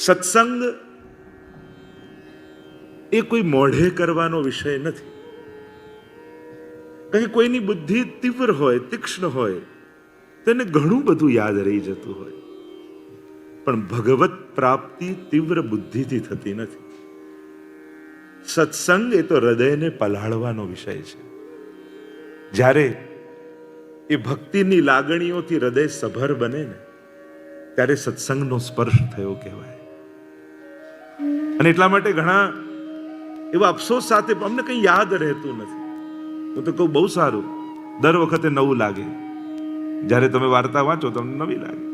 સત્સંગ એ કોઈ મોઢે કરવાનો વિષય નથી. કઈ કોઈની બુદ્ધિ તીવ્ર હોય, તીક્ષ્ણ હોય, તેને ઘણું બધું યાદ રહી જતું હોય, પણ ભગવત પ્રાપ્તિ તીવ્ર બુદ્ધિથી થતી નથી. સત્સંગ એ તો હૃદયને પલાળવાનો વિષય છે. જ્યારે એ ભક્તિની લાગણીઓથી હૃદય સભર બને ને, ત્યારે સત્સંગનો સ્પર્શ થયો કહેવાય. અને એટલા માટે ઘણા એવા અફસોસ સાથે અમને કંઈ યાદ રહેતું નથી. હું તો કહું બહુ સારું, દર વખતે નવું લાગે. જ્યારે તમે વાર્તા વાંચો તમને નવી લાગે.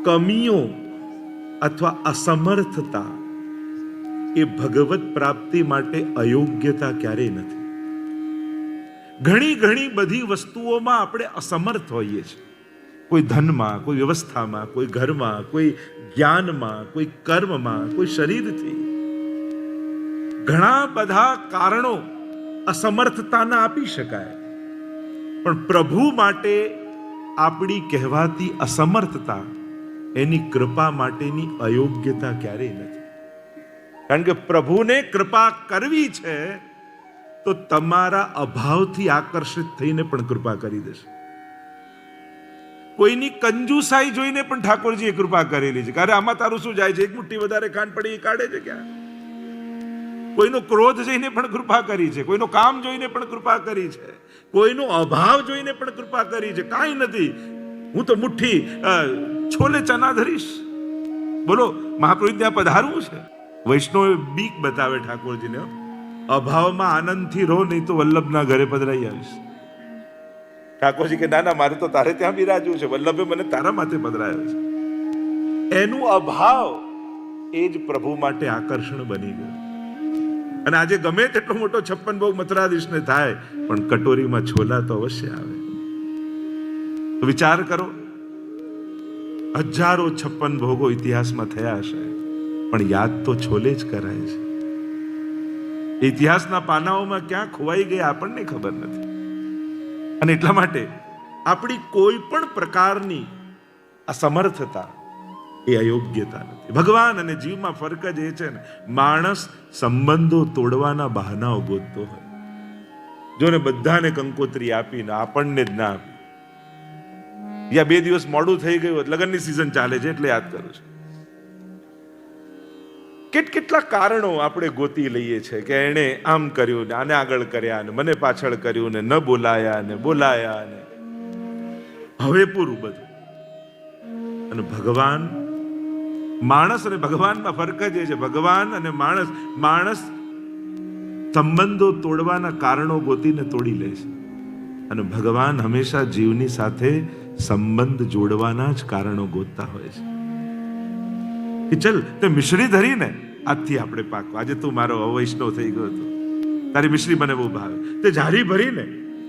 કમીઓ અથવા અસમર્થતા એ ભગવત પ્રાપ્તિ માટે અયોગ્યતા ક્યારેય નથી. ઘણી ઘણી બધી વસ્તુઓમાં આપણે અસમર્થ હોઈએ છીએ. કોઈ ધનમાં, કોઈ વ્યવસ્થામાં, કોઈ ઘરમાં, કોઈ જ્ઞાનમાં, કોઈ કર્મમાં, કોઈ શરીરથી. ઘણા બધા કારણો અસમર્થતાના આપી શકાય, પણ પ્રભુ માટે આપણી કહેવાતી અસમર્થતા એની કૃપા માટેની અયોગ્યતા ક્યારેય નથી. કારણ કે પ્રભુને કૃપા કરવી છે તો તમારા અભાવથી આકર્ષિત થઈને પણ કૃપા કરી દેશે. કોઈની કંજુસાઈ જોઈને પણ ઠાકોરજીએ કૃપા કરેલી છે. કારણ આમાં તારું શું જાય છે, એક મુઠ્ઠી વધારે ખાંડ પડી એ કાઢે છે ક્યાં? કોઈનો ક્રોધ જોઈને પણ કૃપા કરી છે, કોઈનો કામ જોઈને પણ કૃપા કરી છે, કોઈનો અભાવ જોઈને પણ કૃપા કરી છે. કાંઈ નથી, હું તો મુઠ્ઠી છોલે ચના ધરીશ. બોલો, મહાપ્રભુ ત્યાં પધારવું છે. વૈષ્ણવ બીક બતાવે ઠાકોરજીને, અભાવમાં આનંદથી રહો, નહીં તો વલ્લભના ઘરે પધરાઈ આવીશ. ઠાકોરજી કે ના ના, મારે તો તારે ત્યાં બિરાજવું છે, વલ્લભે મને તારા માથે પધરાયો છે. એનું અભાવ એ જ પ્રભુ માટે આકર્ષણ બની ગયું. અને આજે ગમે તેટલો મોટો 56 ભોગ મથુરાધીશને થાય, પણ કટોરીમાં છોલા તો અવશ્ય આવે. તો વિચાર કરો, હજારો 56 ભોગો ઇતિહાસમાં થયા હશે, પણ યાદ તો છોલે જ કરાય છે. ઇતિહાસના પાનાઓમાં ક્યાં ખોવાઈ ગયા આપણને ખબર નથી. અને એટલા માટે આપણી કોઈ પણ પ્રકારની અસમર્થતા એ અયોગ્યતા નથી. ભગવાન અને જીવમાં ફરક જ એ છે ને, માણસ સંબંધો તોડવાના બહાનાઓ ગોતતો હોય. જોને બધાને કંકોત્રી આપીને આપણને જ ના આપી, યા 2 દિવસ મોડું થઈ ગયું, લગ્નની સિઝન ચાલે છે એટલે યાદ કરું છું. કેટલા કારણો આપણે ગોતી લઈએ છીએ કે એને આમ કર્યું ને આને આગળ કર્યા ને મને પાછળ કર્યું ને ન બોલાયા ને બોલાયા ને હવે પૂરું બધું. અને ભગવાન, માણસ અને ભગવાનમાં ફરક જ એ છે. ભગવાન અને માણસ સંબંધો તોડવાના કારણો ગોતીને તોડી લે છે, અને ભગવાન હંમેશા જીવની સાથે સંબંધ જોડવાના જ કારણો ગોતતા હોય છે. કે ચલ તે મિશ્રી ધરી ને, આજથી આપણે પાકો. આજે તું મારો અવૈષ્ણવ થઈ ગયો હતો, તારી મિશ્રી મને બહુ ભાવે. તે જારી ભરી ને,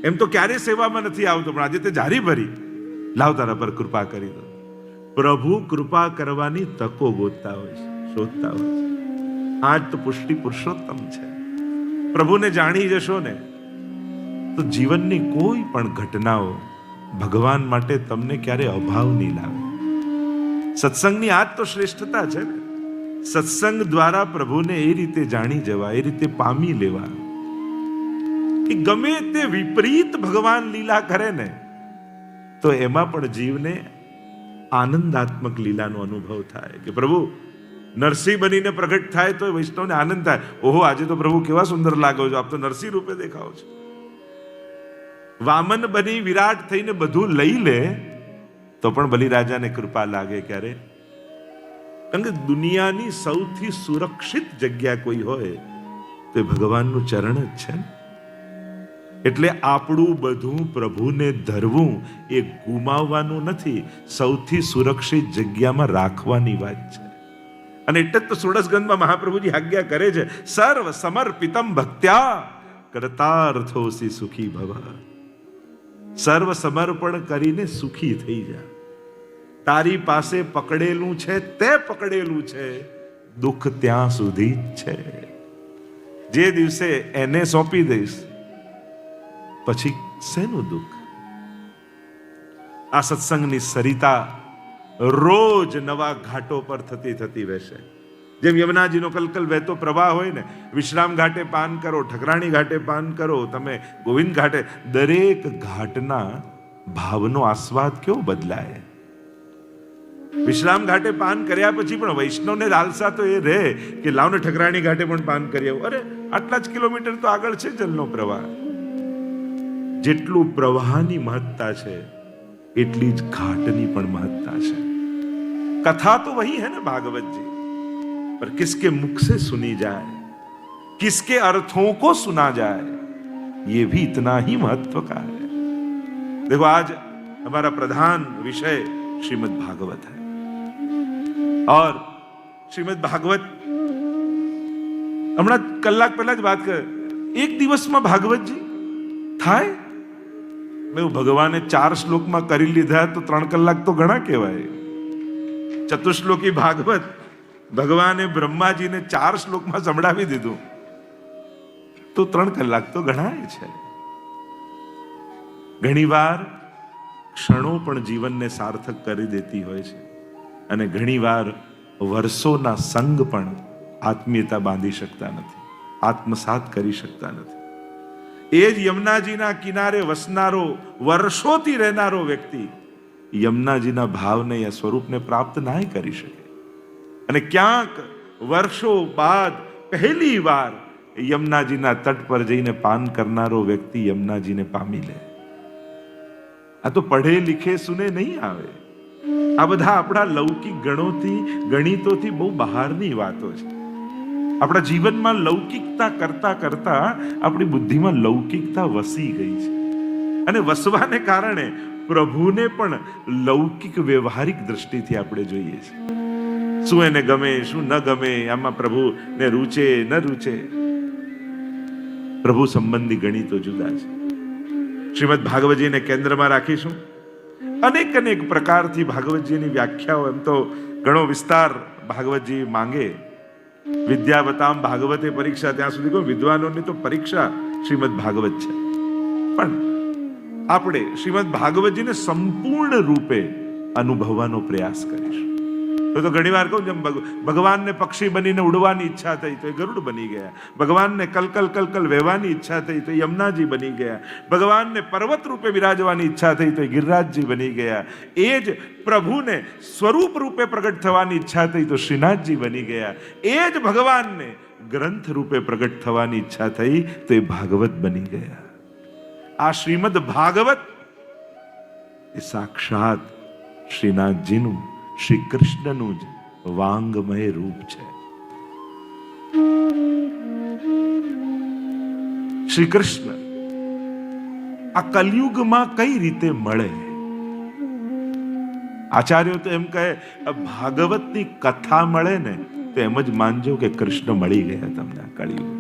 એમ તો ક્યારેય સેવામાં નથી આવતો, પણ આજે તે જારી ભરી, લાવ તારા પર કૃપા કરી દો. પ્રભુ કૃપા કરવાની તકો ગોતતા હોય છે, શોધતા હોય છે. આજ તો પુષ્ટિ પુરુષોત્તમ છે. પ્રભુને જાણી જશો ને તો જીવનની કોઈ પણ ઘટનાઓ ભગવાન માટે તમને ક્યારે અભાવ નહીં લાવે. સત્સંગની આ જ તો શ્રેષ્ઠતા છે ને. સત્સંગ દ્વારા પ્રભુને એ રીતે જાણી જવા, એ રીતે પામી લેવા કે ગમે તે વિપરીત ભગવાન લીલા કરે ને તો એમાં પણ જીવને આનંદાત્મક લીલાનો અનુભવ થાય. કે પ્રભુ નરસિંહ બનીને પ્રગટ થાય તો વૈષ્ણવને આનંદ થાય, ઓહો આજે તો પ્રભુ કેવા સુંદર લાગો છો, આપ તો નરસિંહ રૂપે દેખાઓ છો. વામન બની વિરાટ થઈને બધું લઈ લે તો પણ બલિરાજાને કૃપા લાગે. ક્યારે? કારણ કે દુનિયાની સૌથી સુરક્ષિત જગ્યા કોઈ હોય તો એ ભગવાનનું ચરણ જ છે ને. એટલે આપણું બધું પ્રભુને ધરવું એ ગુમાવવાનું નથી, સૌથી સુરક્ષિત જગ્યામાં રાખવાની વાત છે. અને એટલે જ તો ષોડશગંધમાં મહાપ્રભુજી આજ્ઞા કરે છે, સર્વ સમર્પિતમ ભક્ત્યા કર્તાર્થોસી સુખી ભવ. સર્વ સમર્પણ કરીને સુખી થઈ જા. તારી પાસે પકડેલું છે તે પકડેલું છે, દુઃખ ત્યાં સુધી જ છે. જે દિવસે એને સોંપી દઈશ પછી શેનું દુઃખ? આ સત્સંગની સરિતા રોજ નવા ઘાટો પર થતી વહેશે. જેમ યમુનાજીનો કલકલ વહેતો પ્રવાહ હોય ને, વિશ્રામ ઘાટે પાન કરો, ઠકરાણી ઘાટે પાન કરો, તમે ગોવિંદ ઘાટે, દરેક ઘાટના ભાવનો આસ્વાદ કેવો બદલાય. વિશ્રામ ઘાટે પાન કર્યા પછી પણ વૈષ્ણવને લાલસા તો એ રહે કે લાવને ઠકરાણી ઘાટે પણ પાન કરી આવું. અરે આટલા જ કિલોમીટર તો આગળ છે જલનો પ્રવાહ. જેટલું પ્રવાહની મહત્તા છે એટલી જ ઘાટની પણ મહત્તા છે. कथा तो वही है ना भागवत जी, पर किसके मुख से सुनी जाए, किसके अर्थों को सुना जाए, ये भी इतना ही महत्व का है. देखो आज हमारा प्रधान विषय श्रीमद् भागवत है और श्रीमद् भागवत हमणा कलाक पहला ज बात कर, एक दिवस में भागवत जी थाय. मैं भगवाने 4 श्लोक में करी लीधा तो 3 कलाक तो घणा कहेवाय. चतुश्लोकी भागवत भगवाने ब्रह्माजी ने 4 श्लोक में संभळावी दीधुं तो 3 कलाक तो गणाय छे. घणीवार क्षणों पण जीवनने सार्थक करी देती होय छे अने घणीवार वर्षोना संग पण आत्मीयता बांधी शकता नथी, आत्मसात करी शकता नथी. ए ज यमुनाजीना किनारे वसनारो, वर्षोथी रहनारो व्यक्ति यमुनाजीना भावने या स्वरूपने प्राप्त नहीं करी शके. अने क्यांक वर्षों बाद पहली बार यमुनाजीना तट पर जईने पान करनारो व्यक्ति यमुनाजीने पामी ले. आ तो पढ़े लिखे सुने नहीं आवे. आ बधा आपड़ा लौकिक गणितोथी बहु बहारनी वातो छे. આપણા જીવનમાં લૌકિકતા કરતા કરતા આપણી બુદ્ધિમાં લૌકિકતા વસી ગઈ છે અને વસવાને કારણે પ્રભુને પણ લૌકિક વ્યવહારિક દ્રષ્ટિથી આપણે જોઈએ છે. શું એને ગમે, શું ન ગમે, આમાં પ્રભુને રૂચે ન રૂચે. પ્રભુ સંબંધી ગણિતો જુદા છે. શ્રીમદ ભાગવતજીને કેન્દ્રમાં રાખીશું. અનેક અનેક પ્રકારથી ભાગવતજીની વ્યાખ્યાઓ, એમ તો ઘણો વિસ્તાર ભાગવતજી માંગે. વિદ્યાવતામ ભાગવતે પરીક્ષા, ત્યાં સુધી કહું વિદ્વાનોની તો પરીક્ષા શ્રીમદ ભાગવત છે. પણ આપણે શ્રીમદ ભાગવતજીને સંપૂર્ણ રૂપે અનુભવવાનો પ્રયાસ કરીશું. તો ઘણી વાર કહું, જેમ ભગવાનને પક્ષી બનીને ઉડવાની ઈચ્છા થઈ તો એ ગરુડ બની ગયા. ભગવાનને કલકલ કલકલ વહેવાની ઈચ્છા થઈ તો યમુનાજી બની ગયા. ભગવાનને પર્વત રૂપે બિરાજવાની ઈચ્છા થઈ તો ગિરિરાજજી બની ગયા. એ જ પ્રભુને સ્વરૂપ રૂપે પ્રગટ થવાની ઈચ્છા થઈ તો શ્રીનાથજી બની ગયા. એ જ ભગવાનને ગ્રંથ રૂપે પ્રગટ થવાની ઈચ્છા થઈ તો એ ભાગવત બની ગયા. આ શ્રીમદ ભાગવત એ સાક્ષાત શ્રીનાથજીનું, શ્રી કૃષ્ણનું જ વાંગમય રૂપ છે. શ્રી કૃષ્ણ આ કલયુગમાં કઈ રીતે મળે? આચાર્યો તો એમ કહે, ભાગવતની કથા મળે ને તો એમ જ માનજો કે કૃષ્ણ મળી ગયા તમને આ કળિયુગમાં.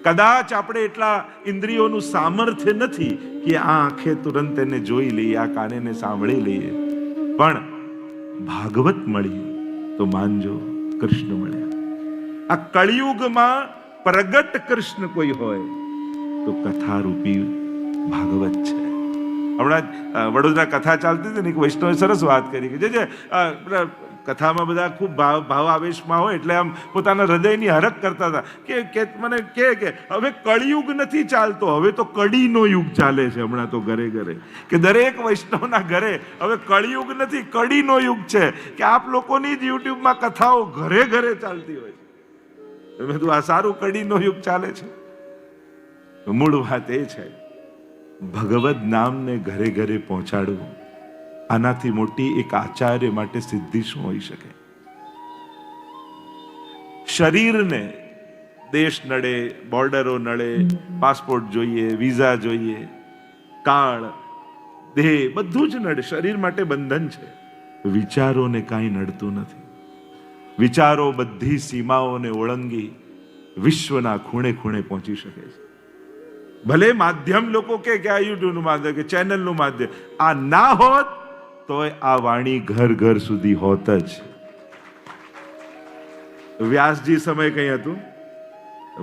કદાચ આપણે એટલા ઇન્દ્રિયોનું સામર્થ્ય નથી કે આ આંખે તુરંત એને જોઈ લઈએ, આ કાનેને સાંભળી લઈએ, પણ ભાગવત મળી તો માનજો કૃષ્ણ મળ્યા. આ કળિયુગમાં પ્રગટ કૃષ્ણ કોઈ હોય તો કથારૂપી ભાગવત છે. હમણાં વડોદરા કથા ચાલતી હતી ને, એક વૈષ્ણવે સરસ વાત કરી કે જે કથામાં બધા ખૂબ ભાવ આવેશમાં હોય એટલે આમ પોતાના હૃદયની હરખ કરતા હતા કે મને કે હવે કળિયુગ નથી ચાલતો, હવે તો કડીનો યુગ ચાલે છે. હમણાં તો ઘરે ઘરે કે દરેક વૈષ્ણવના ઘરે હવે કળિયુગ નથી, કડીનો યુગ છે. કે આપ લોકોની જ યુટ્યુબમાં કથાઓ ઘરે ઘરે ચાલતી હોય છે. મેં કીધું આ સારું, કડીનો યુગ ચાલે છે. મૂળ વાત એ છે, ભગવદ નામને ઘરે ઘરે પહોંચાડવું, આનાથી મોટી એક આચાર્ય માટે સિદ્ધિ શું હોઈ શકે? શરીરને દેશ નડે, બોર્ડરો નડે, પાસપોર્ટ જોઈએ, વિઝા જોઈએ, કાળ, દેહ બધું જ નડે. શરીર માટે બંધન છે. વિચારોને કાંઈ નડતું નથી. વિચારો બધી સીમાઓને ઓળંગી વિશ્વના ખૂણે ખૂણે પહોંચી શકે છે. ભલે માધ્યમ લોકો કે આ યુટ્યુબનું માધ્યમ કે ચેનલનું માધ્યમ આ ના હોત તોય આ વાણી ઘર ઘર સુધી હોત જ. વ્યાસજી સમય કઈ હતું,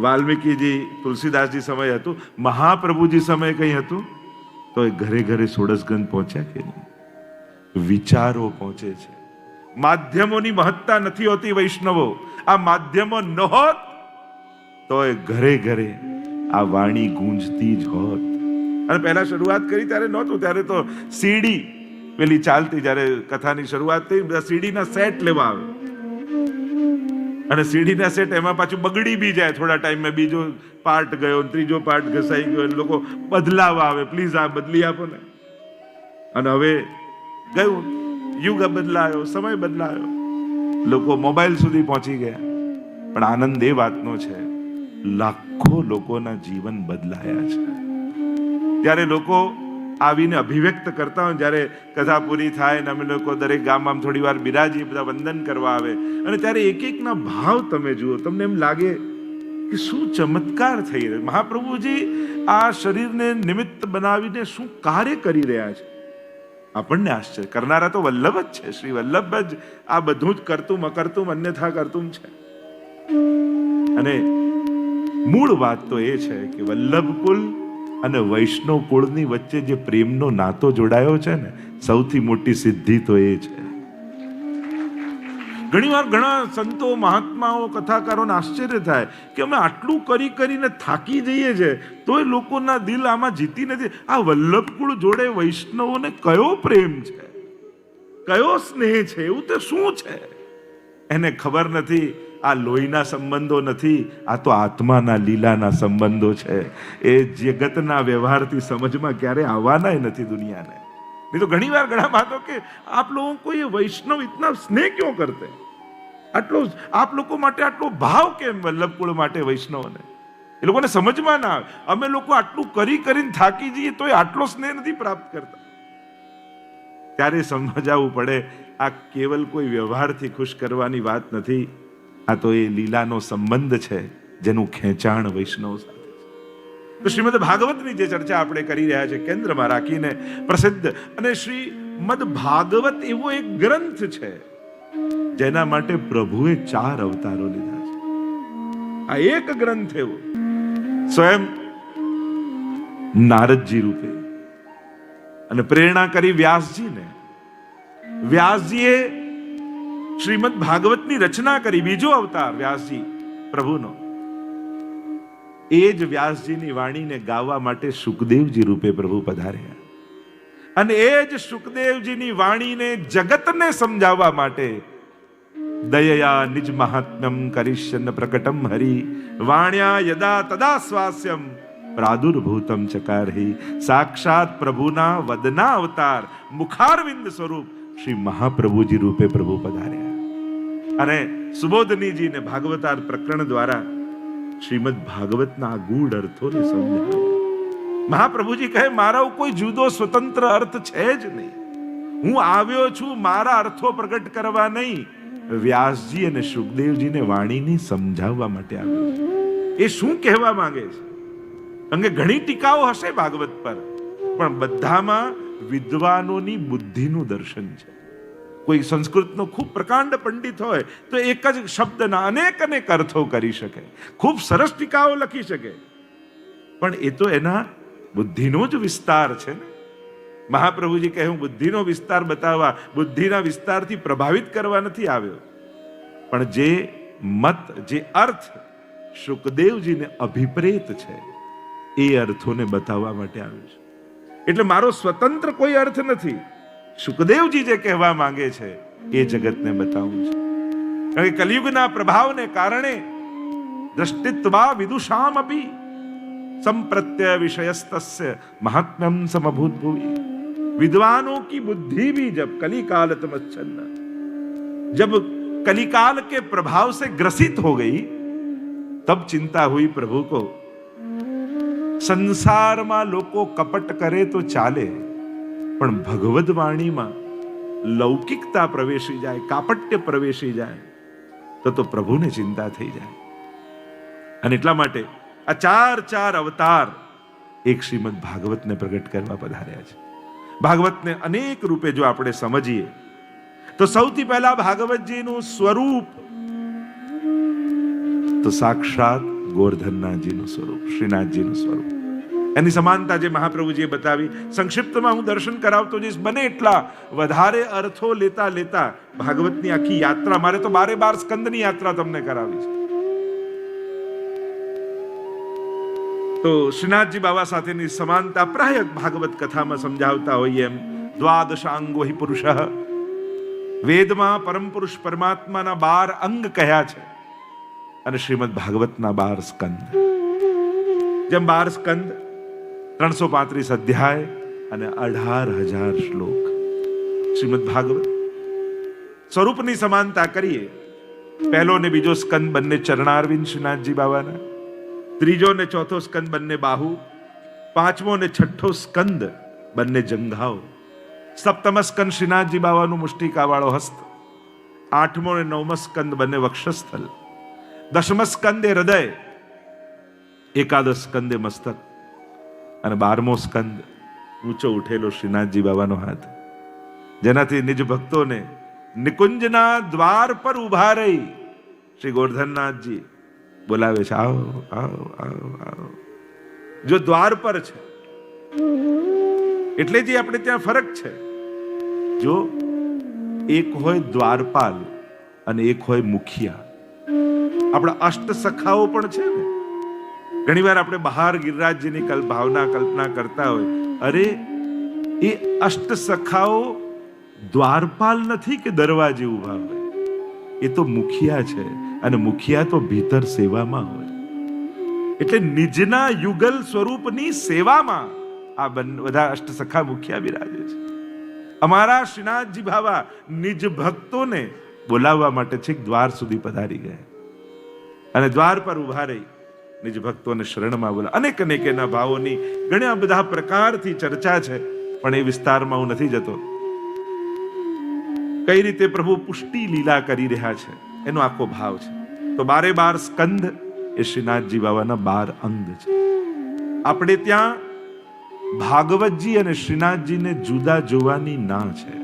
વાલ્મીકીજી, તુલસીદાસજી સમય હતું, મહાપ્રભુજી સમય કઈ હતું, તો એ ઘરે ઘરે સોળસ ગ્રંથ પહોંચ્યા કે નહીં? વિચારો પહોંચે છે. માધ્યમોની મહત્તા નથી હોતી વૈષ્ણવો. આ માધ્યમો ન હોત તો એ ઘરે ઘરે આ વાણી ગૂંજતી જ હોત. અને પહેલા શરૂઆત કરી ત્યારે નહોતું, ત્યારે તો સીડી પેલી ચાલતી. જ્યારે કથાની શરૂઆત થઈ બધા સીડીના સેટ લેવા આવે, અને સીડીના સેટ એમાં પાછું બગડી બી જાય થોડા ટાઈમમાં. બીજો પાર્ટ ગયો, ત્રીજો પાર્ટ ઘસાઈ ગયો, લોકો બદલાવા આવે, પ્લીઝ આ બદલી આપો ને. અને હવે ગયું, યુગ બદલાયો, સમય બદલાયો, લોકો મોબાઈલ સુધી પહોંચી ગયા. પણ આનંદ એ વાતનો છે, લાખો લોકોના જીવન બદલાયા છે. ત્યારે લોકો આવીને અભિવ્યક્ત કરતા હોય, જ્યારે કથા પૂરી થાય ને અમે લોકો દરેક ગામમાં થોડી વાર બિરાજી, બધા વંદન કરવા આવે, અને ત્યારે એક એકના ભાવ તમે જુઓ, તમને એમ લાગે કે શું ચમત્કાર થઈ રહ્યો. મહાપ્રભુજી આ શરીરને નિમિત્ત બનાવીને શું કાર્ય કરી રહ્યા છે. આપણને આશ્ચર્ય. કરનારા તો વલ્લભ જ છે, શ્રી વલ્લભ જ આ બધું જ કરતું અકર્તું અન્યથા કરતું છે. અને મૂળ વાત તો એ છે કે વલ્લભ કુલ અને વૈષ્ણવ કુળની વચ્ચે જે પ્રેમનો નાતો જોડાયો છે ને, સૌથી મોટી સિદ્ધિ તો એ છે. ઘણીવાર ઘણા સંતો, મહાત્માઓ, કથાકારોને આશ્ચર્ય થાય કે અમે આટલું કરી કરીને થાકી જઈએ છે તોય લોકોના દિલ આમાં જીતી નથી. આ વલ્લભ કુળ જોડે વૈષ્ણવોને કયો પ્રેમ છે, કયો સ્નેહ છે, એવું તો શું છે એને ખબર નથી. આ લોહીના સંબંધો નથી, આ તો આત્માના લીલાના સંબંધો છે. એ જગતના વ્યવહારથી સમજમાં ક્યારે આવવાના નથી દુનિયાને. नहीं तो घनी बार घना बातों के आप लोगों को ये वैष्णव इतना स्नेह क्यों करते हैं, આટલો આપ લોકો માટે આટલો ભાવ કેમ વલ્લભકુળ માટે વૈષ્ણવને? એ લોકોને સમજમાં ના આવે. અમે લોકો આટલું કરીને થાકી જઈએ તો આટલો સ્નેહ નથી પ્રાપ્ત કરતા. ત્યારે સમજાવવું પડે આ કેવલ કોઈ વ્યવહારથી ખુશ કરવાની વાત નથી, આ તો એ લીલાનો સંબંધ છે જેનું ખેંચાણ વૈષ્ણવ સાથે. તો શ્રીમદ ભાગવતની જે ચર્ચા આપણે કરી રહ્યા છે કેન્દ્રમાં રાખીને પ્રસિદ્ધ, અને શ્રીમદ ભાગવત એવો એક ગ્રંથ છે જેના માટે પ્રભુએ 4 અવતારો લીધા છે. આ એક ગ્રંથ એવો સ્વયં નારદજી રૂપે અને પ્રેરણા કરી વ્યાસજીને. વ્યાસજીએ શ્રીમદ ભાગવતની રચના કરી, બીજો અવતાર વ્યાસજી પ્રભુનો. એ જ વ્યાસજીની વાણીને ગાવા માટે સુખદેવજી રૂપે પ્રભુ પધાર્યા, અને એ જ સુખદેવજીની વાણીને જગતને સમજાવવા માટે દયયા નિજ મહાત્મ્યમ કરિષ્યન પ્રકટમ હરિ વાણ્યા યદા તદા સ્વાસ્યમ પ્રાદુર્ભૂતમ ચકારહી. સાક્ષાત પ્રભુના વદના અવતાર મુખારવિંદ સ્વરૂપ શ્રી મહાપ્રભુજી રૂપે પ્રભુ પધાર્યા, અને સુબોધનીજીને ભાગવતાર પ્રકરણ દ્વારા શ્રીમદ ભાગવતના ગૂઢ અર્થોને સમજાવ્યા. મહાપ્રભુજી કહે મારો કોઈ જુદો સ્વતંત્ર અર્થ છે જ નહીં, હું આવ્યો છું મારા અર્થો પ્રગટ કરવા નહીં, વ્યાસજી અને સુખદેવજીને વાણીને સમજાવવા માટે આવ્યો છું. એ શું કહેવા માંગે છે? અંગે ઘણી ટીકાઓ હશે ભાગવત પર, પણ બધામાં વિદ્વાનોની બુદ્ધિનું દર્શન છે. કોઈ સંસ્કૃતનો ખૂબ પ્રકાંડ પંડિત હોય તો એક જ શબ્દના અનેક અર્થો કરી શકે, ખૂબ સરસ ટીકાઓ લખી શકે, પણ એ તો એના બુદ્ધિનો જ વિસ્તાર છે ને. મહાપ્રભુજી કહે હું બુદ્ધિનો વિસ્તાર બતાવવા, બુદ્ધિના વિસ્તારથી પ્રભાવિત કરવા નથી આવ્યો, પણ જે મત, જે અર્થ સુખદેવજીને અભિપ્રેત છે એ અર્થોને બતાવવા માટે આવ્યો છે. એટલે મારો સ્વતંત્ર કોઈ અર્થ નથી, સુખદેવજી જે કહેવા માંગે છે એ જગતને બતાવવું છે. કારણ કે કલિયુગના પ્રભાવને કારણે દ્રષ્ટિત્વા વિદુષામ અપી સંપ્રત્ય વિષયસ્તસ્ય महात्म्यम समभूत भुवि. विद्वानों की बुद्धि भी जब कलिकाल तमच्छन्न, जब कलिकाल के प्रभाव से ग्रसित हो गई तब चिंता हुई प्रभु को. संसाરમાં લોકો કપટ કરે તો ચાલે, પણ ભગવદ વાણીમાં લૌકિકતા પ્રવેશી જાય, કાપટ્ય પ્રવેશી જાય તો પ્રભુને ચિંતા થઈ જાય. અને એટલા માટે આ 4 અવતાર એક શ્રીમદ ભાગવતને પ્રગટ કરવા પધાર્યા છે. ભાગવતને અનેક રૂપે જો આપણે સમજીએ તો સૌથી પહેલા ભાગવતજીનું સ્વરૂપ તો સાક્ષાત ગોવર્ધનનાથજીનું સ્વરૂપ, શ્રીનાથજીનું સ્વરૂપ. એની સમાનતા જે મહાપ્રભુજીએ બતાવી, સંક્ષિપ્તમાં હું દર્શન કરાવતો જઈશ. બને એટલા વધારે અર્થો લેતા લેતા ભાગવતની આખી યાત્રા, મારે તો 12 સ્કંદની યાત્રા તમને કરાવી છે. તો શ્રીનાથજી બાબા સાથેની સમાનતા પ્રાય ભાગવત કથામાં સમજાવતા હોઈએ એમ. દ્વાદશાંગો હિ પુરુષ, વેદમાં પરમ પુરુષ પરમાત્માના 12 અંગ કહ્યા છે અને શ્રીમદ ભાગવતના 12 સ્કંદ. જેમ 12 સ્કંદ, 335 અધ્યાય અને 18,000 શ્લોક. શ્રીમદ ભાગવત સ્વરૂપની સમાનતા કરીએ, પહેલો ને બીજો સ્કંદ બંને ચરણારવિંદ શ્રીનાથજી બાબાના, ત્રીજો ને ચોથો સ્કંદ બંને બાહુ, પાંચમો ને છઠ્ઠો સ્કંદ બંને જંઘાઓ, સપ્તમ સ્કંદ શ્રીનાથજી બાબાનું મુષ્ટિકાવાળો હસ્ત, આઠમો ને નવમો સ્કંદ બંને વક્ષસ્થલ, દશમ સ્કંદ એ હૃદય, એકાદશ સ્કંદ એ મસ્તક અને 12મો સ્કંદ ઊંચો ઉઠેલો શ્રીનાથજી બાબાનો હાથ, જેનાથી નિજ ભક્તોને નિકુંજના દ્વાર પર ઉભા રહી શ્રી ગોરધનનાથજી બોલાવે છે, આવો આવો આવો આવો. જો દ્વાર પર છે એટલે જે આપણે ત્યાં ફરક છે. જો એક હોય દ્વારપાલ અને એક હોય મુખિયા. આપણા અષ્ટ સખાઓ પણ છે ને. ઘણી વાર આપણે બહાર ગિરિરાજજીની કલ્પના કરતા હોય, અરે એ અષ્ટ સખાઓ દ્વારપાલ નથી કે દરવાજે ઉભા હોય, એ તો મુખિયા છે અને મુખિયા તો ભીતર સેવામાં હોય. એટલે નિજના યુગલ સ્વરૂપની સેવામાં આ બધા અષ્ટ સખા મુખિયા બિરાજે છે. અમારા શ્રીનાથજી બાબા નિજ ભક્તોને બોલાવવા માટે છેક દ્વાર સુધી પધારી ગયા અને દ્વાર પર ઉભા રહી નિજ ભક્તોને શરણમાં બોલા. અનેક એના ભાવોની ઘણા બધા પ્રકારથી ચર્ચા છે, પણ એ વિસ્તારમાં હું નથી જતો. કઈ રીતે પ્રભુ પુષ્ટિ લીલા કરી રહ્યા છે એનો આખો ભાવ છે. તો 12 સ્કંદ એ શ્રીનાથજી બાબાના 12 અંગ છે. આપણે ત્યાં ભાગવતજી અને શ્રીનાથજીને જુદા જોવાની ના છે,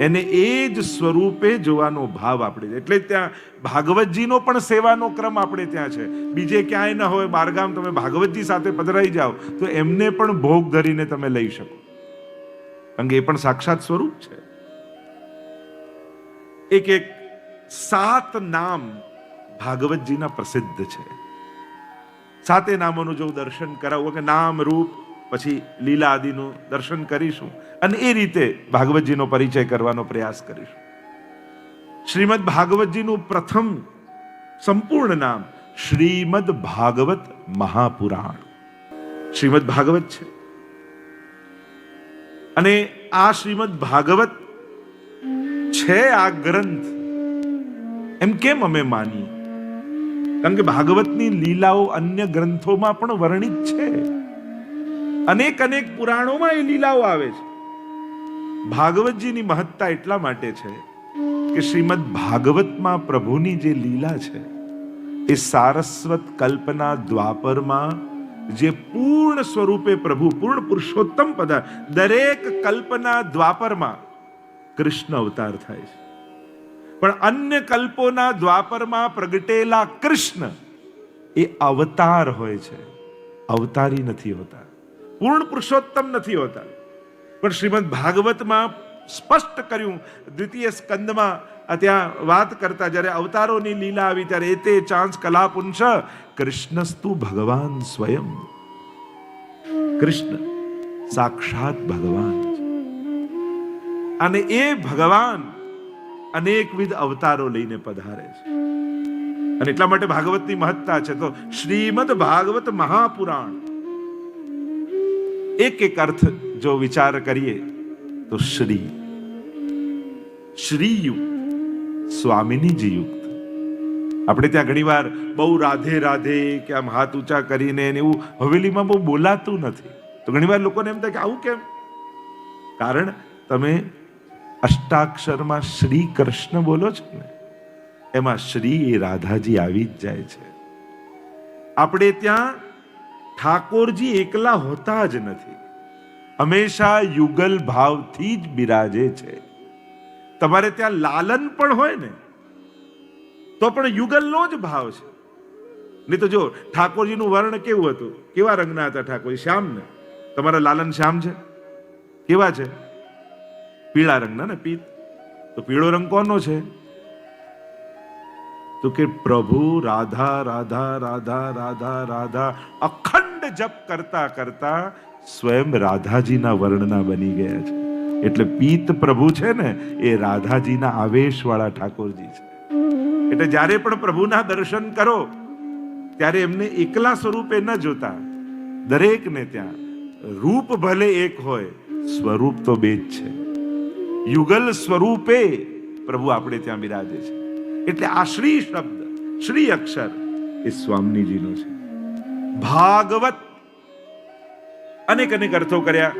એને એ જ સ્વરૂપે જોવાનો ભાવ આપણે. એટલે ત્યાં ભાગવતજીનો પણ સેવાનો ક્રમ આપણે ત્યાં છે. બીજે ક્યાંય ન હોય, બારગામ તમે ભાગવતજી સાથે પધરાઈ જાઓ તો એમને પણ ભોગ ધરીને તમે લઈ શકો, કારણ કે એ પણ સાક્ષાત સ્વરૂપ છે. એક 7 નામ ભાગવતજીના પ્રસિદ્ધ છે. 7 નામોનું જો દર્શન કરાવું કે નામ રૂપ પછી લીલા આદિનું દર્શન કરીશું અને એ રીતે ભાગવતજીનો પરિચય કરવાનો પ્રયાસ કરીશું. શ્રીમદ ભાગવતજીનું પ્રથમ સંપૂર્ણ નામ શ્રીમદ ભાગવત મહાપુરાણ. શ્રીમદ ભાગવત છે અને આ શ્રીમદ ભાગવત છે આ ગ્રંથ એમ કેમ અમે માનીએ? કારણ કે ભાગવતની લીલાઓ અન્ય ગ્રંથોમાં પણ વર્ણિત છે. અનેક પુરાણોમાં એ લીલાઓ આવે છે. ભાગવતજીની મહત્તા એટલા માટે છે કે શ્રીમદ ભાગવતમાં પ્રભુની જે લીલા છે એ સારસ્વત કલ્પના દ્વાપરમાં જે પૂર્ણ સ્વરૂપે પ્રભુ પૂર્ણ પુરુષોત્તમ પદ, દરેક કલ્પના દ્વાપરમાં કૃષ્ણ અવતાર થાય છે, પણ અન્ય કલ્પોના દ્વાપરમાં પ્રગટેલા કૃષ્ણ એ અવતાર હોય છે, અવતારી નથી હોતા, પૂર્ણ પુરુષોત્તમ નથી હોતા. પણ શ્રીમદ ભાગવતમાં સ્પષ્ટ કર્યું. દ્વિતીય સ્કંદમાં ત્યાં વાત કરતા જ્યારે અવતારોની લીલા આવી ત્યારે એતે ચાંસ કલાપુંશ કૃષ્ણસ્તુ ભગવાન સ્વયં. કૃષ્ણ સાક્ષાત ભગવાન છે અને એ ભગવાન અનેકવિધ અવતારો લઈને પધારે છે અને એટલા માટે ભાગવતની મહત્તા છે. તો શ્રીમદ ભાગવત મહાપુરાણ એક અર્થ જો વિચાર કરીએ તો શ્રીયુક્ત, સ્વામિનીજી યુક્ત. આપણે ત્યાં ઘણી વાર બહુ રાધે રાધે કે આમ હાથ ઊંચા કરીને એવું હવેલીમાં બહુ બોલાતું નથી. તો ઘણી વાર લોકોને એમ થાય કે આવું કેમ? કારણ તમે અષ્ટાક્ષરમાં શ્રી કૃષ્ણ બોલો છો ને, એમાં શ્રી એ રાધાજી આવી જ જાય છે. આપણે ત્યાં ઠાકોરજી એકલા હોતા જ નથી, હંમેશા યુગલ ભાવથી જ બિરાજે છે. તમારે ત્યાં લાલન પણ હોય ને તો પણ યુગલનો જ ભાવ છે. નહીં તો જો ઠાકોરજીનું વર્ણ કેવું હતું, કેવા રંગના હતા ઠાકોરજી? શ્યામ ને? તમારા લાલન શ્યામ છે? કેવા છે? પીળા રંગના ને, પીત. તો પીળો રંગ કોનો છે? તો કે પ્રભુ રાધા રાધા રાધા રાધા રાધા અખંડ જપ કરતા કરતા સ્વયં રાધાજીના વર્ણના બની ગયા છે. એટલે પીત પ્રભુ છે ને, એ રાધાજીના આવેશવાળા ઠાકોરજી છે. એટલે જ્યારે પણ પ્રભુના દર્શન કરો ત્યારે એમને એકલા સ્વરૂપે ન જોતા, દરેકને ત્યાં રૂપ ભલે એક હોય, સ્વરૂપ તો બે જ છે. યુગલ સ્વરૂપે પ્રભુ આપણે ત્યાં બિરાજે છે. એટલે આ શ્રી શબ્દ, શ્રી અક્ષર એ સ્વામીજીનો છે. ભાગવત અનેક અનેક અર્થો કર્યા.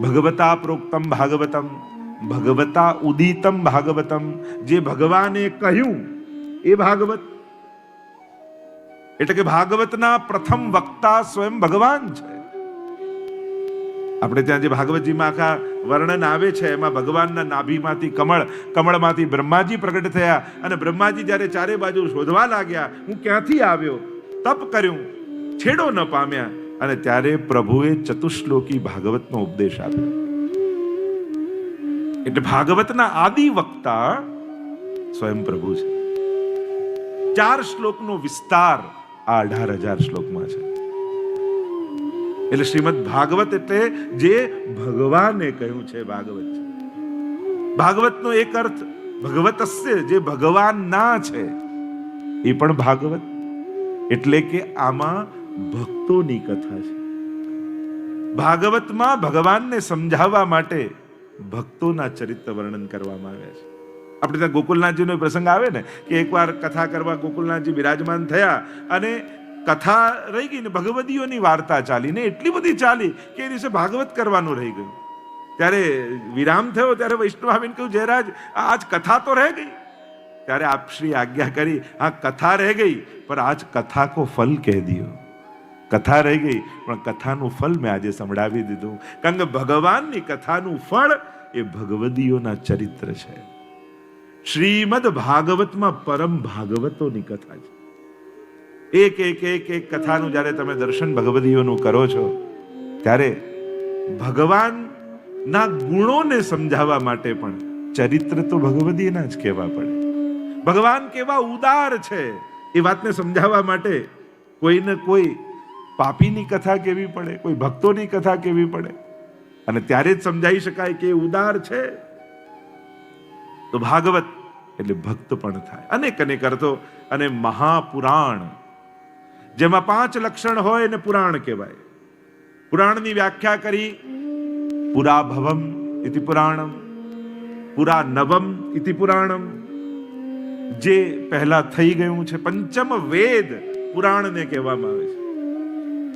ભગવતા પ્રોક્તમ ભાગવતમ, ભગવતા ઉદિતમ ભાગવતમ. જે ભગવાને કહ્યું એ ભાગવત. એટલે કે ભાગવતના પ્રથમ વક્તા સ્વયં ભગવાન છે. આપણે ત્યાં જે ભાગવતજીમાં આખા વર્ણન આવે છે, એમાં ભગવાનના નાભીમાંથી કમળ, કમળમાંથી બ્રહ્માજી પ્રગટ થયા, અને બ્રહ્માજી જ્યારે ચારે બાજુ શોધવા લાગ્યા, હું ક્યાંથી આવ્યો, તપ કર્યું, છેડો ન પામ્યા, અને ત્યારે પ્રભુએ ચતુશ્લોકી ભાગવતનો ઉપદેશ આપ્યો. એટલે ભાગવતના આદિ વક્તા સ્વયં પ્રભુ છે. 4 શ્લોકનો વિસ્તાર આ 18,000 શ્લોકમાં છે. એટલે શ્રીમદ ભાગવત એટલે જે ભગવાને કહ્યું છે ભાગવત છે. ભાગવતનો એક અર્થ ભગવતસ્ય, જે ભગવાનના છે એ પણ ભાગવત. એટલે કે આમાં ભક્તોની કથા છે. ભાગવતમાં ભગવાનને સમજાવવા માટે ભક્તોના ચરિત્ર વર્ણન કરવામાં આવ્યા છે. આપણે ત્યાં ગોકુલનાથજીનો પ્રસંગ આવે ને કે એકવાર કથા કરવા ગોકુલનાથજી બિરાજમાન થયા, અને કથા રહી ગઈ ને ભગવદીઓની વાર્તા ચાલી ને એટલી બધી ચાલી કે એ દિવસે ભાગવત કરવાનું રહી ગયું. ત્યારે વિરામ થયો ત્યારે વૈષ્ણવ આવીને કહ્યું, જયરાજ આજ કથા તો રહી ગઈ. ત્યારે આપ શ્રી આજ્ઞા કરી, હા કથા રહી ગઈ પર આજ કથા કો ફલ કહી દિયો. કથા રહી ગઈ પણ કથાનું ફલ મેં આજે સંભળાવી દીધું. કારણ કે ભગવાનની કથાનું ફળ એ ભગવદીઓના ચરિત્ર છે. શ્રીમદ ભાગવતમાં પરમ ભાગવતોની કથા છે. એક એક એક એક કથાનું જ્યારે તમે દર્શન ભગવદીઓનું કરો છો ત્યારે ભગવાનના ગુણોને સમજાવવા માટે પણ ચરિત્ર તો ભગવદીના જ કહેવા પડે. ભગવાન કેવા ઉદાર છે એ વાતને સમજાવવા માટે કોઈને કોઈ પાપીની કથા કેવી પડે, કોઈ ભક્તોની કથા કેવી પડે, અને ત્યારે જ સમજાવી શકાય કે ઉદાર છે. તો ભાગવત એટલે ભક્ત પણ થાય. અનેક અનેક અર્થો. અને મહાપુરાણ, જેમાં 5 લક્ષણ હોય એને પુરાણ કહેવાય. પુરાણની વ્યાખ્યા કરી, પુરા ભવમ ઇતિ પુરાણમ, પુરા નવમ ઇતિ પુરાણમ. જે પહેલા થઈ ગયું છે, પંચમ વેદ પુરાણને કહેવામાં આવે છે.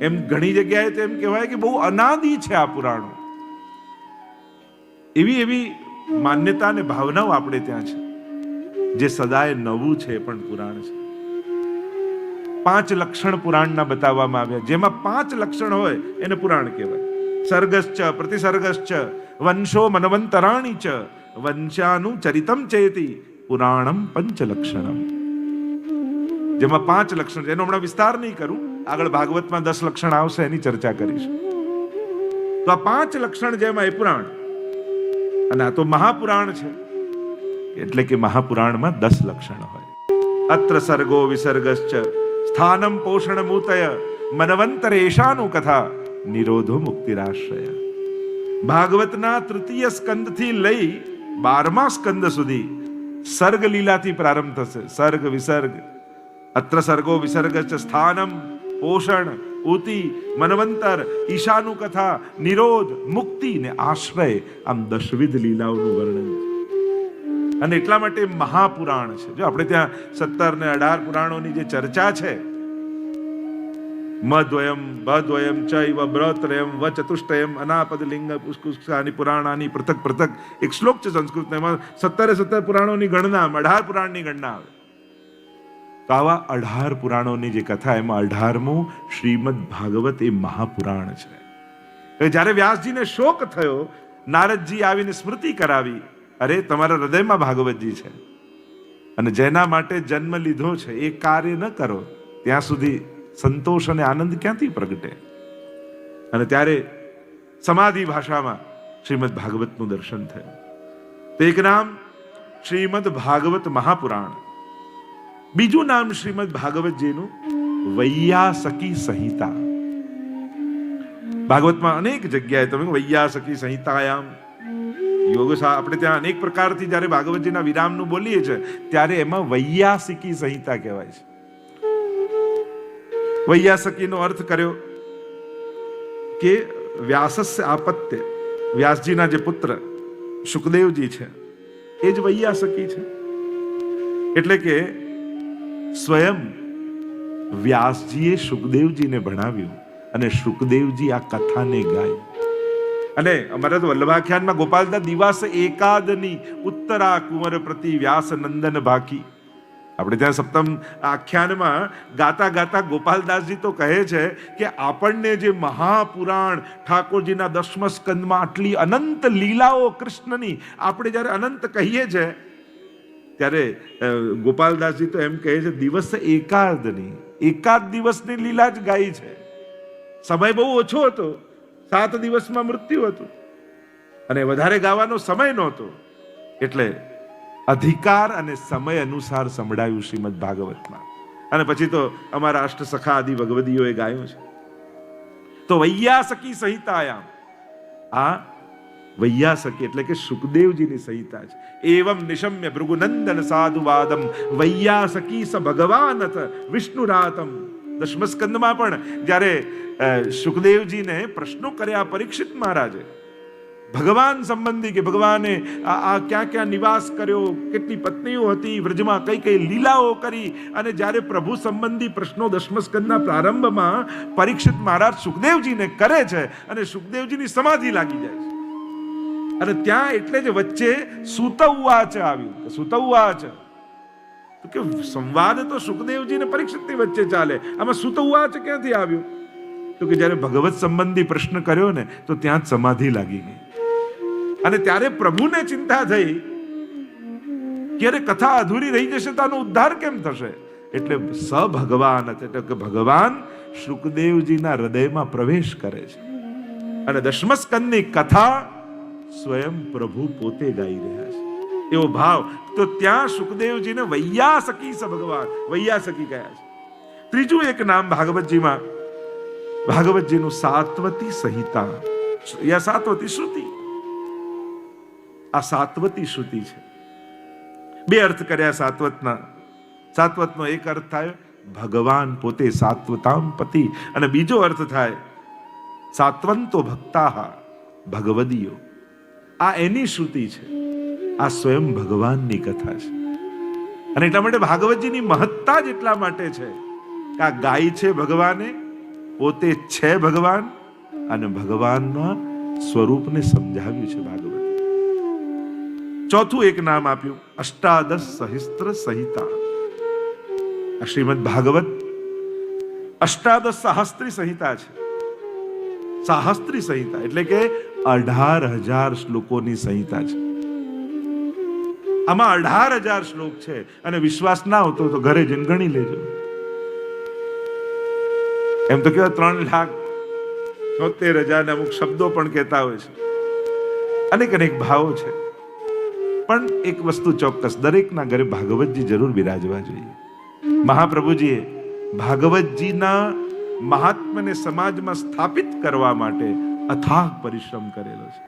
એમ ઘણી જગ્યાએ તો એમ કહેવાય કે બહુ અનાદિ છે આ પુરાણો. એવી એવી માન્યતા અને ભાવનાઓ આપણે ત્યાં છે. જે સદાય નવું છે પણ પુરાણ છે. 5 લક્ષણ પુરાણના બતાવવામાં આવ્યા, જેમાં 5 લક્ષણ હોય એને પુરાણ કહેવાય. સર્ગશ્ચ પ્રતિસર્ગશ્ચ વંશો મનવંતરાણી ચ વંશાનું ચરિતમ ચેતી પુરાણમ પંચલક્ષણમ. જેમાં 5 લક્ષણ, એનો હમણાં વિસ્તાર નહીં કરું, આગળ ભાગવતમાં 10 લક્ષણ આવશે, એની ચર્ચા કરીશું. તો આ 5 લક્ષણ જેમાં એ પુરાણ, અને આ તો મહાપુરાણ છે. એટલે કે મહાપુરાણમાં 10 લક્ષણ હોય. અત્ર સર્ગો વિસર્ગશ્ચ સ્થાનમ પોષણમૂતય મનવંતરેશાનું કથા નિરોધો મુક્તિરાશ્રય. ભાગવતના તૃતીય સ્કંદથી લઈ 12મા સ્કંદ સુધી સર્ગ લીલાથી પ્રારંભ થશે. સર્ગ વિસર્ગ, અત્ર સર્ગો વિસર્ગશ્ચ સ્થાનમ પોષણ ઉતિ મનવંતર ઈશાનું કથા નિરોધ મુક્તિ ને આશ્રય, આમ 10વિધ લીલાઓનું વર્ણન છે. અને એટલા માટે મહાપુરાણ છે. જો આપણે ત્યાં 17 ને 18 પુરાણોની જે ચર્ચા છે, મદ્વયમ ભદ્વયમ ચૈવ બ્રત્રયમ વ ચતુષ્ટયમ અનાપદ લિંગ પુષ્કુષ્કાની પુરાણાની પૃથક પૃથક એક શ્લોક છે સંસ્કૃતમાં, એમાં 17 પુરાણોની ગણના, 18 પુરાણની ગણના આવે. તો આવા 18 પુરાણોની જે કથા, એમાં 18મું શ્રીમદ ભાગવત એ મહાપુરાણ છે. જ્યારે વ્યાસજીને શોક થયો, નારદજી આવીને સ્મૃતિ કરાવી, અરે તમારા હૃદયમાં ભાગવતજી છે અને જેના માટે જન્મ લીધો છે એ કાર્ય ન કરો, ત્યાં સુધી સંતોષ અને આનંદ ક્યાંથી પ્રગટે? અને ત્યારે સમાધિ ભાષામાં શ્રીમદ ભાગવતનું દર્શન થયું. તો એક નામ શ્રીમદ ભાગવત મહાપુરાણ, બીજું નામ શ્રીમદ ભાગવતજીનું વૈયાસકી સંહિતા. ભાગવતમાં અનેક જગ્યાએ તમે વૈયાસકી સંહિતાયામ યોગ આપણે ત્યાં અનેક પ્રકારથી જ્યારે ભાગવતજીના વિરામનું બોલીએ છીએ ત્યારે એમાં વૈયાસિકી સંહિતા કહેવાય છે. વૈયાસકીનો અર્થ કર્યો કે વ્યાસસ્ય આપત્ય, વ્યાસજીના જે પુત્ર શુકદેવજી છે એ જ વૈયાસકી છે. એટલે કે સ્વયં વ્યાસજીએ શુકદેવજીને ભણાવ્યું અને શુકદેવજી આ કથાને ગાઈ. અને અમારા તો વલ્લભાખ્યાનમાં ગોપાલદાસ દિવસ એકાદની ઉત્તરા કુંવર પ્રતિ વ્યાસ નંદન બાકી. આપણે ત્યાં સપ્તમ આખ્યાનમાં ગાતા ગાતા ગોપાલદાસજી તો કહે છે કે આપણને જે મહાપુરાણ ઠાકોરજીના 10મા સ્કંદમાં આટલી અનંત લીલાઓ કૃષ્ણની આપણે જ્યારે અનંત કહીએ છીએ ત્યારે ગોપાલદાસજી તો એમ કહે છે દિવસ એકાદની, એકાદ દિવસની લીલા જ ગાઈ છે. સમય બહુ ઓછો હતો, 7 દિવસમાં મૃત્યુ હતું અને વધારે ગાવાનો સમય નહોતો, એટલે અધિકાર અને સમય અનુસાર સંભળાયું શ્રીમદ ભાગવતમાં. અને પછી તો અમારા અષ્ટસખા આદિ ભગવદીઓએ ગાયું છે. તો વૈયાસકી સંહિતાયામ, આ વૈયાસકી એટલે કે શુકદેવજીની સંહિતા છે. એવમ નિશમ્ય ભૃગુનંદન સાધુવાદમ વૈયાસકી સ ભગવાનથ વિષ્ણુરાતમ. 10મા સ્કંદમાં પણ જ્યારે શુકદેવજીને પ્રશ્નો કર્યા પરીક્ષિત મહારાજે ભગવાન સંબંધી, કે ભગવાને આ ક્યાં ક્યાં નિવાસ કર્યો, કેટલી પત્નીઓ હતી, વ્રજમાં કઈ કઈ લીલાઓ કરી, અને જ્યારે પ્રભુ સંબંધી પ્રશ્નો 10મા સ્કંદના પ્રારંભમાં પરીક્ષિત મહારાજ સુખદેવજીને કરે છે અને સુખદેવજીની સમાધિ લાગી જાય છે. અને ત્યાં એટલે જ વચ્ચે સૂત ઉવાચ આવ્યું. સૂત ઉવાચ તો કે સંવાદ તો સુખદેવજી ને પરીક્ષિતની વચ્ચે ચાલે, આમાં સૂત ઉવાચ ક્યાંથી આવ્યું? તો કે જ્યારે ભગવત સંબંધી પ્રશ્ન કર્યો ને તો ત્યાં જ સમાધિ લાગી ગઈ. અને ત્યારે પ્રભુને ચિંતા થઈ કે અરે કથા અધૂરી રહી જશે તો આનો ઉદ્ધાર કેમ થશે? એટલે ભગવાન એટલે કે ભગવાન શુકદેવજીના હૃદયમાં પ્રવેશ કરે છે અને 10મા સ્કંદની કથા સ્વયં પ્રભુ પોતે ગાઈ રહ્યા છે, એવો ભાવ. તો ત્યાં શુકદેવજીને વૈયાસકી સ ભગવાન, વૈયાસકી કહ્યા છે. ત્રીજું એક નામ ભાગવતજીમાં, ભાગવતજીનું સાત્વતી સંહિતા યા સાત્વતી શ્રુતિ. આ સાત્વતી શ્રુતિ છે. 2 અર્થ કર્યા સાત્વતના. સાત્વતનો એક અર્થ થાય ભગવાન પોતે સાત્વતામ પતિ, અને બીજો અર્થ થાય સાત્વંતો ભક્તાહ ભગવદીયો. આ એની શ્રુતિ છે, આ સ્વયં ભગવાનની કથા છે. અને એટલા માટે ભાગવતજીની મહત્તા જ એટલા માટે છે કે આ ગાય છે ભગવાને, પોતે છે ભગવાન, અને ભગવાનના સ્વરૂપને સમજાવ્યું છે ભાગવત. ચોથું એક નામ આપ્યું અષ્ટાદશ સહસ્ત્ર સંહિતા. શ્રીમદ ભાગવત અષ્ટાદશ સહસ્ત્રી સંહિતા છે. સહસ્ત્રી સંહિતા એટલે કે 18,000 શ્લોકોની સંહિતા છે. આમાં 18,000 શ્લોક છે, અને વિશ્વાસ ના હોતો તો ઘરે જઈને ગણી લેજો. એમ તો કેવા 3,76,000 અમુક શબ્દો પણ કહેતા હોય છે. અનેક અનેક ભાવો છે. પણ એક વસ્તુ ચોક્કસ, દરેકના ઘરે ભાગવતજી જરૂર બિરાજવા જોઈએ. મહાપ્રભુજીએ ભાગવતજીના મહાત્મ્યને સમાજમાં સ્થાપિત કરવા માટે અથાગ પરિશ્રમ કરેલો છે.